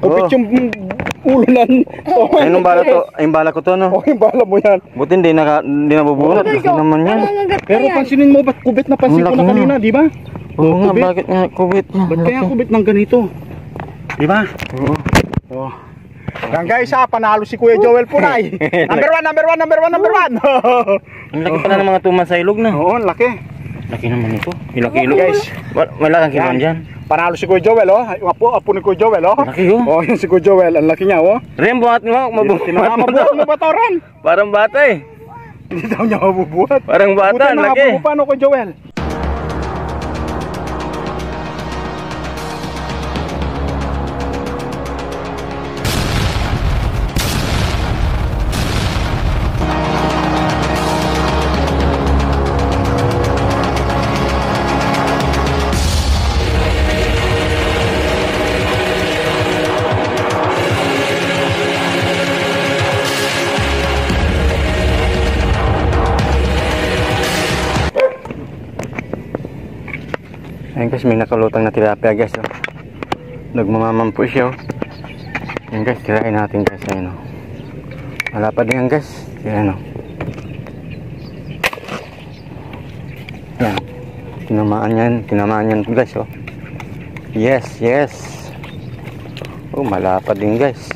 Kubit yung ulo ng toman. Ay, nung bala to, ay, yung bala ko to, no? Oh, yung bala mo yan. Buti hindi nabubunot. Kasi naman yan. Pero pansinin mo, ba't kubit na pansin ko na kanina, di ba? Oo nga, bakit nga kubit na? Ba't kaya kubit ng ganito? Di ba? Oo. Oh. Yan guys ha, panalo si Kuya Joel Punay. Number 1, number 1, number 1, number 1. Ang laki pala ng mga tuman sa ilog na. Oo, ang laki. Laki naman ito. Ilang kilo guys. Wala kang kiloan dyan. Panalo si Kuya Joel, oh. Yung apo ni Kuya Joel, oh. Laki, oh. Oh, yun si Kuya Joel, ang laki niya, oh. Ren, buhat mo. Mabuhat mo ba to, Ren? Parang bata eh. Hindi daw niya mabubuhat. Parang bata, ang laki. Paano Kuya Joel? Ayun guys, may nakalutang na tilapia guys, oh. Nagmamamampo siya, oh. Ayun guys, tirahin natin guys. Ayun, oh. Malapad yan guys. Ayun, oh. Yan. Tinamaan yan guys, oh. Yes, yes. Oh, malapad din guys.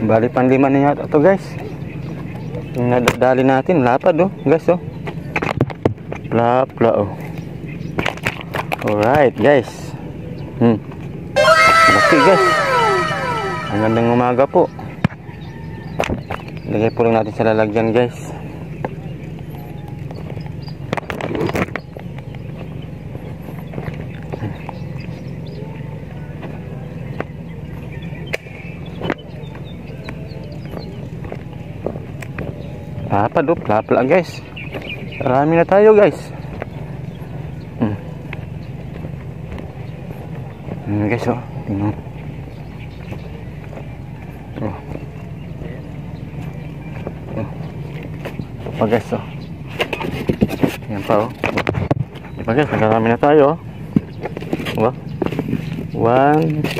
Bali panlima na yata ito guys. Yung nadali natin, lapad, oh guys, oh. Lapla, oh. Alright guys. Laki guys. Ang gandang umaga po. Lagay po lang natin sa lalagyan guys. Lapad, oh. Lapla guys. Marami na tayo guys. Guys, oh, tingnan. Oh. Pa guys, oh. Yan pa, oh. Yan pa guys, nakarami na tayo, oh. 1, 2,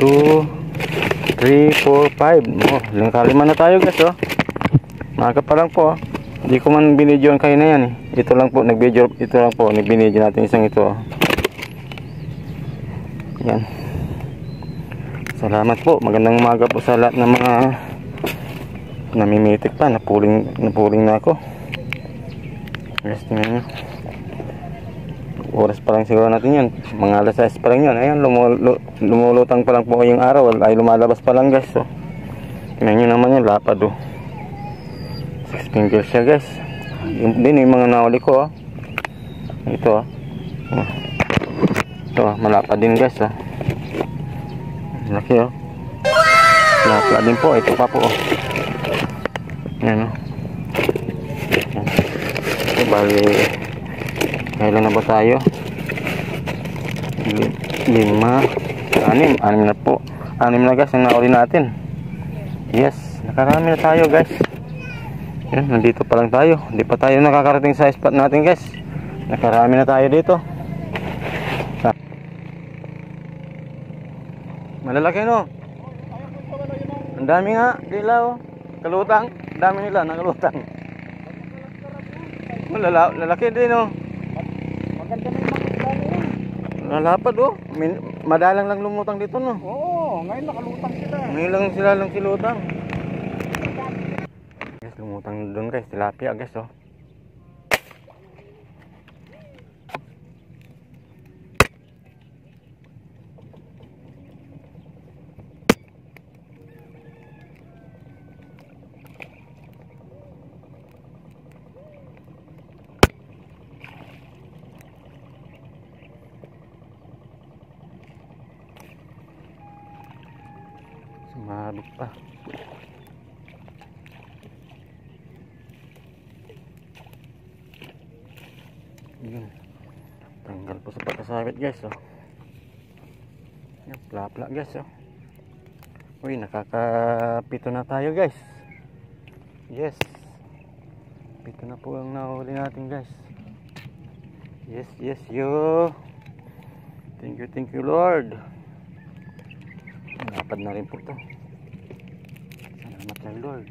3, 4, 5. Oh, lima na tayo guys, oh. Maaga pa lang po, oh. Hindi ko man binidyoan kayo na yan, eh. Ito lang po, nagbinidyo natin isang ito, oh. Yan. Salamat po. Magandang umaga po sa lahat ng mga namimitik pa. Napuling na ako. Guys, tingnan nyo. Oras pa lang siguro natin yan. Mga alas 6 pa lang yun. Ayan, lumulutang pa lang po yung araw. Ay, lumalabas pa lang guys. So, tingnan nyo naman yun. Lapad, oh. 6 fingers siya guys. Yung mga nahuli ko, oh. Ito, oh. Ito, malapad din guys, oh. Laki, oh. Lapad din po. Ito pa po, oh. Yan, oh. Yan. Ito, bali kailan na ba tayo? 5, 6 na po. 6 na guys ang nauli natin. Yes, nakarami na tayo guys. Yan, nandito pa lang tayo. Hindi pa tayo nakakarating sa spot natin guys. Nakarami na tayo dito. Malalaki, no? Ang dami nga, dilaw. Kalutang. Ang dami nila, nakalutang. Lalaki din, no? Maganda na yung makikita. Lalapad, oh. Madalang lang lumutang dito, no? Oo, ngayon nakalutang sila. Ngayon lang sila silutang. Guys, lumutang doon guys. Tilapia, guys, oh. Sumabog pa. Yun. Tanggal po sa pagkasabit guys, oh. Yan, plapla guys, oh. Uy, nakakapito na tayo guys. Yes. Pito na po ang nahuli natin guys. Yes, yes, yo. Thank you Lord. Malapad na rin po to. Salamat kay Lord.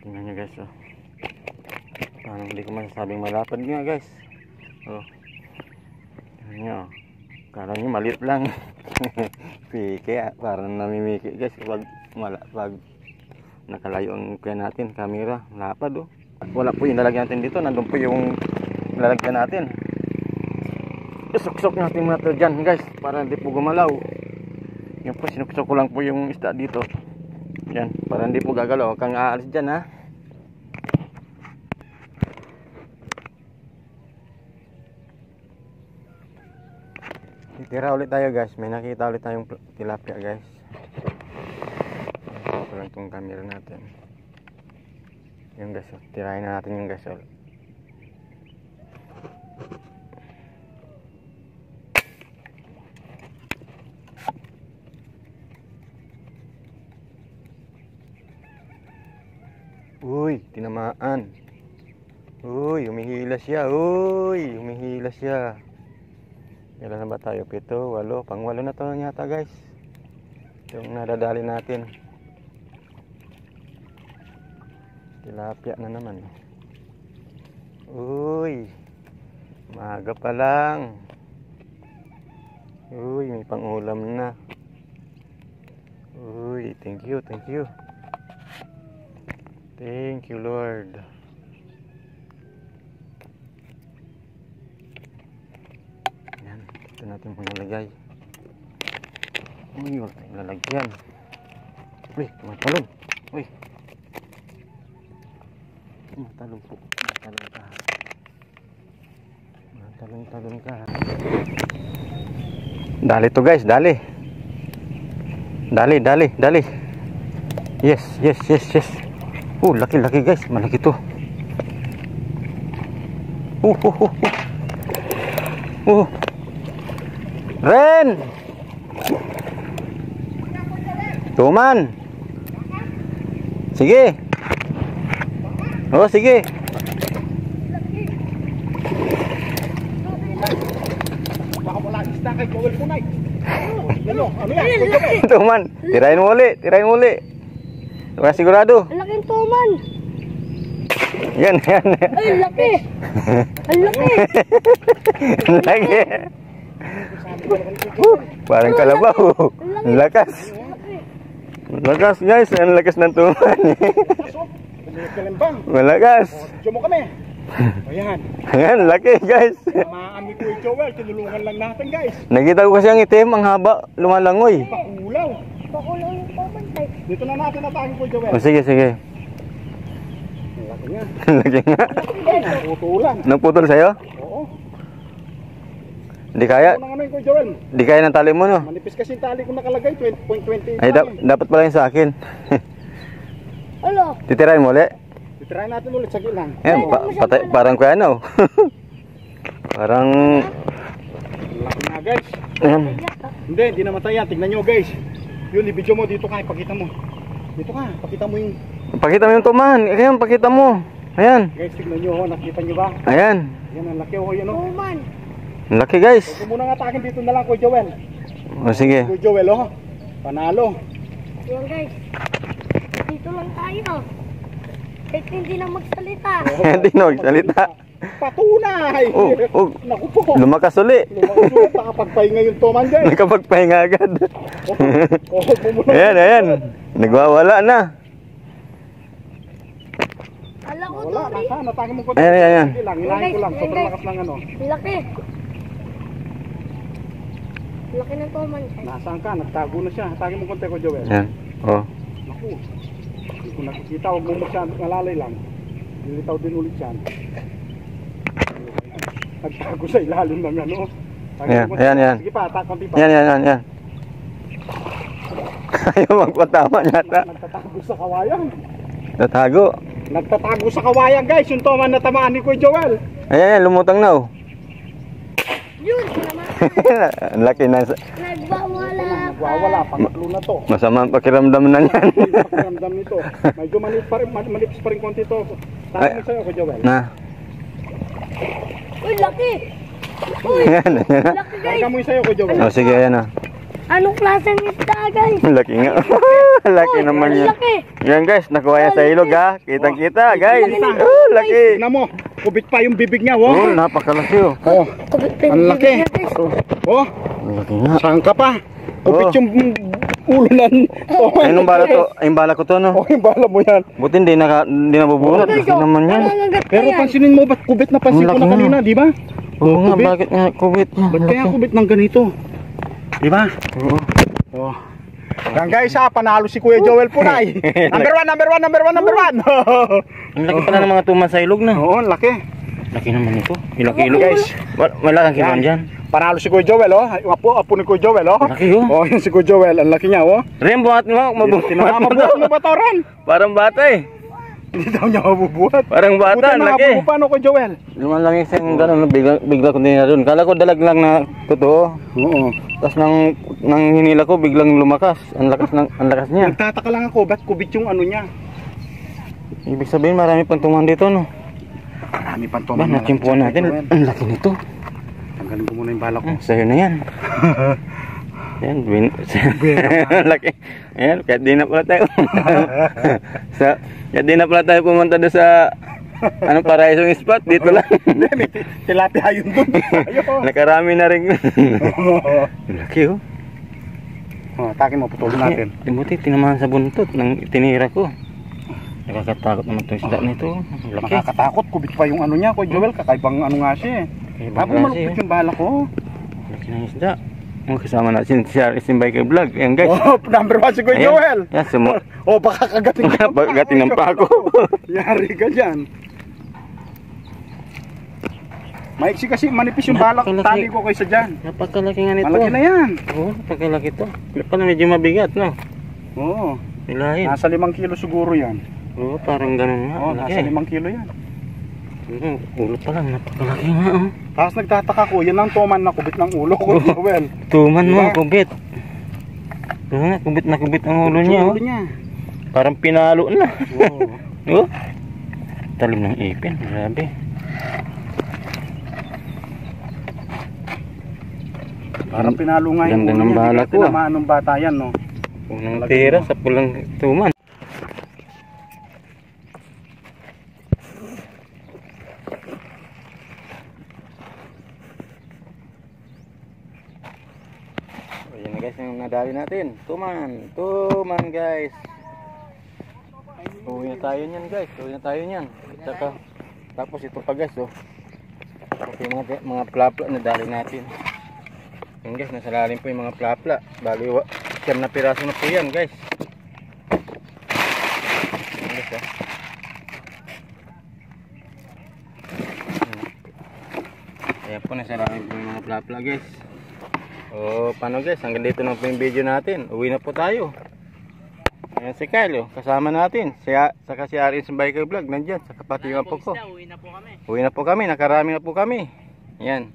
Tingnan nyo guys, oh. Parang hindi ko masasabing malapad nga guys. Oh. Tingnan nyo, oh. Kala nyo maliit lang. Kaya parang namimiki guys pag nakalayo ang kaya natin, camera, lapad oh. Wala po yung lalagyan natin dito, nandun po yung lalagyan natin. Isuksok natin mga ito dyan guys, para hindi po gumalaw. Yan po, sinuksok ko lang po yung isda dito. Yan, para hindi po gagalaw. Huwag kang aalis dyan ha. Titira ulit tayo guys, may nakita ulit tayong tilapia guys. Ito lang itong camera natin. Yung guys, tirahin na natin yung guys. Uy, tinamaan. Uy, umihila siya. Uy, umihila siya. Kailan na ba tayo? 7, 8, pang-8 na to yata guys. Yung nadadali natin. Tilapia na naman. Uy, maaga pa lang. Uy, may pang-ulam na. Uy, thank you, thank you. Thank you Lord. Yan, dito natin muna lagay. Uy, wala tayong lalagyan. Uy, tumatalon. Uy, tumatalon po. Tumatalon ka. Tumatalon ka. Dali to guys, dali. Dali. Yes. Laki guys, malaki to. Ren! Tuman! Sige! Oh, sige! Baka wala isda kay Joel Punay. Ano yan? Tuman, tirahin mo uli. Wala sigurado. Ang laking tuman. Yan. Ay, laki. Ang laki. Lagi. Parang kalabaw. Ang lakas. Malakas guys, ang lakas ng tuman. Malakas. Diyo mo kami. Ayan. Ayan, laki guys. Maami ko yung Joel, tinulungan lang natin guys. Nakita ko kasi ang itim, ang haba, lumalangoy. Pakulaw. Pakulang yung tuman. Dito na natin atakin ko Joel. O sige. Laki nga. Laki nga. Putulan. Nagputol sa'yo? Oo. Hindi kaya? Ano nga ko Joel? Hindi kaya ng tali mo no? Manipis kasi yung tali ko nakalagay, 20.20. Ay, dapat pala yung sa akin. Ano? Titirahin mo ulit? Titirahin natin ulit sa gilang. Ayan, parang kuya ano. Parang... Laki nga guys. Ayan. Hindi namatay yan. Tignan nyo guys. Yun, i-video mo. Dito ka, ipakita mo. Dito ka, pakita mo yung... Pakita mo yung tuman. Ayan, pakita mo. Ayan. Guys, tignan nyo. Nakita nyo ba? Ayan. Yan ang laki. O, yan o. Tuman. Ang laki guys. Huwag mo nang atakin dito na lang Kuya Joel. O sige. Kuya Joel, oh. Panalo. Yan guys. Dito lang tayo. Kahit hindi na magsalita. Hindi na magsalita. Patunay! Naku po. Lumakas uli. Lumakas ulit. Nakapagpahinga yung tuman guys. Nakapagpahinga agad. Ayan. Ayan. Nagwawala na. Kala ko Wala, Tori. natangin mo ko. Ayan. Sige lang, hinahin ko lang. Sobrang lakas ng ano. Laki. Laki ng tuman. Nasaan ka? Nagtago na siya. Hatagin mo konti ko Joel. Ayan. Oh. Naku. Hindi ko nakikita. Huwag mo masyadong alalay lang. Nilitaw din ulit yan. Nagtago sa ilalim ng ano. Ayan. Sige pa, konti pa. Yan. Ayaw magpatama yata. Nagtatago sa kawayan. Tatago. Nagtatago sa kawayan guys. Yung tuman na tamaan ni Kuya Joel. Ayan, lumutang na oh. Yun, naman. Ang laki na. Nagwawala. Nagwawala. Pangatlo na to. Masama ang pakiramdam na yan. Pakiramdam nito. Medyo manipis pa rin konti to. Sabi mo sa'yo Kuya Joel. Na. Uy, laki! Uy, Yan, yan. laki guys! Karga mo yung sa'yo, Kuya Joel. Oh, sige, ayan na. Anong klaseng isda guys? Laki nga. Laki Uy, naman ang yan. laki! Yan guys, nakuha yan sa ilog ha. Kitang-kita guys. Oh, laki. Tingnan mo, kubit pa yung bibig niya, oh. Oh, napakalaki oh. Oh, Kubit pa ang yung laki. bibig niya, guys. Oh, Ang laki nga. saan ka pa? Kubit Oh. yung ulo ng... Oh, Ay, nung bala to, ay, bala ko to no. Oh, yung bala mo yan. Buti hindi nabubunot. Laki naman yan. Nangangagat pa Pero yan. pansinin mo, ba't kubit na pansin Ang ko na laki kanina, di ba? Oo nga, kubit. bakit nga kubit niya? Ba't kaya kubit ng ganito? Di ba? Oo. Oh. Yan guys ha, panalo si Kuya Joel Punay. Number 1, number 1, number 1, number 1. Ang laki pala ng mga tuman sa ilog na. Oo, ang laki. Laki naman ito. Ilang kilo Guys. Wala kang kiloan dyan. Panalo si Kuya Joel, oh. Yung apo ni Kuya Joel, oh. Laki oh. Oh, yun si Kuya Joel, ang laki niya, oh. Ren, buhat mo. Mabuhat mo ba to, Ren? Parang bata eh. Hindi daw niya mabubuhat. Parang bata, ang laki. Paano Kuya Joel? Lumalang yung gano'n, bigla ko din na doon. Kala ko dalag lang na totoo. Oo. Tapos nang hinila ko, biglang lumakas. Ang lakas niya. Nagtataka lang ako, ba't kubit yung ano niya? Ibig sabihin, marami pang tuman dito, no? Marami pang Ba, natsimpuan natin. Ang laki nito. Tanggalin ko muna yung balak ko. Sa'yo na yan. Yan, laki. Ayan, kahit di na pala tayo. Kahit di na pala tayo pumunta doon sa anong paraisong spot, dito lang. Hindi, may tilapia yun doon. Ayun. Nakarami na rin. Laki oh. Oh, takin mo, putulin natin. Buti, tinamahan sa buntot ng tinira ko. Nakakatakot naman itong isda nito. Laki. Nakakatakot, kubit pa yung ano niya, Kuya Joel, kakaibang ano nga siya eh. Kakaibang Habang klase, malupit yung balak ko. Laki ng isda. Kasama natin si Aris Biker Vlog. Ayan guys. Oh, number 1 si Kuya Joel. Yan, Oh, baka kagating ka. Gating ng pako. Yari ka dyan. Maiksi kasi manipis yung balak, tali ko kaysa dyan. Napakalaki nga nito. Malaki na yan. Oo, napakalaki to. Pala medyo mabigat, no? Oo. Nilahin. Nasa 5 kilo siguro yan. Oo, parang ganun nga. Oo, nasa 5 kilo yan. Ulo pa lang, napakalaki nga oh. Tapos nagtataka ko, yan ang tuman na kubit ng ulo ko, Joel. Tuman mo, Diba? kubit. Oo nga, kubit na kubit ang ulo niya oh. Ulo niya. Parang pinalo na. Oo. Oh. Talim ng ipin, grabe. Parang pinalo nga yung Ganda ulo ng niya. bala Hindi ko, tinamaan ng bata yan, no? Unang tira sa pulang tuman. Ayan na guys yung nadali natin. Tuman guys. Uwi na tayo niyan guys. Uwi na tayo niyan. Saka, tapos ito pa guys oh. Okay, mga plapla na dali natin. Yan guys, nasa lalim po yung mga plapla. Bali, 10 na piraso na po yan guys. Yan guys ah. Ayan po, nasa lalim po yung mga plapla guys. O, paano guys, hanggang dito na po yung video natin. Uwi na po tayo. Ayan si Kyle, oh, kasama natin. Saka si Aris Biker Vlog, nandyan, saka pati yung apo ko. Uwi na po kami. Uwi na po kami, nakarami na po kami. Ayan.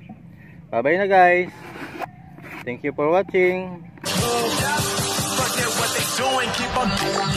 Bye bye na guys. Thank you for watching. What they doing, keep on doing.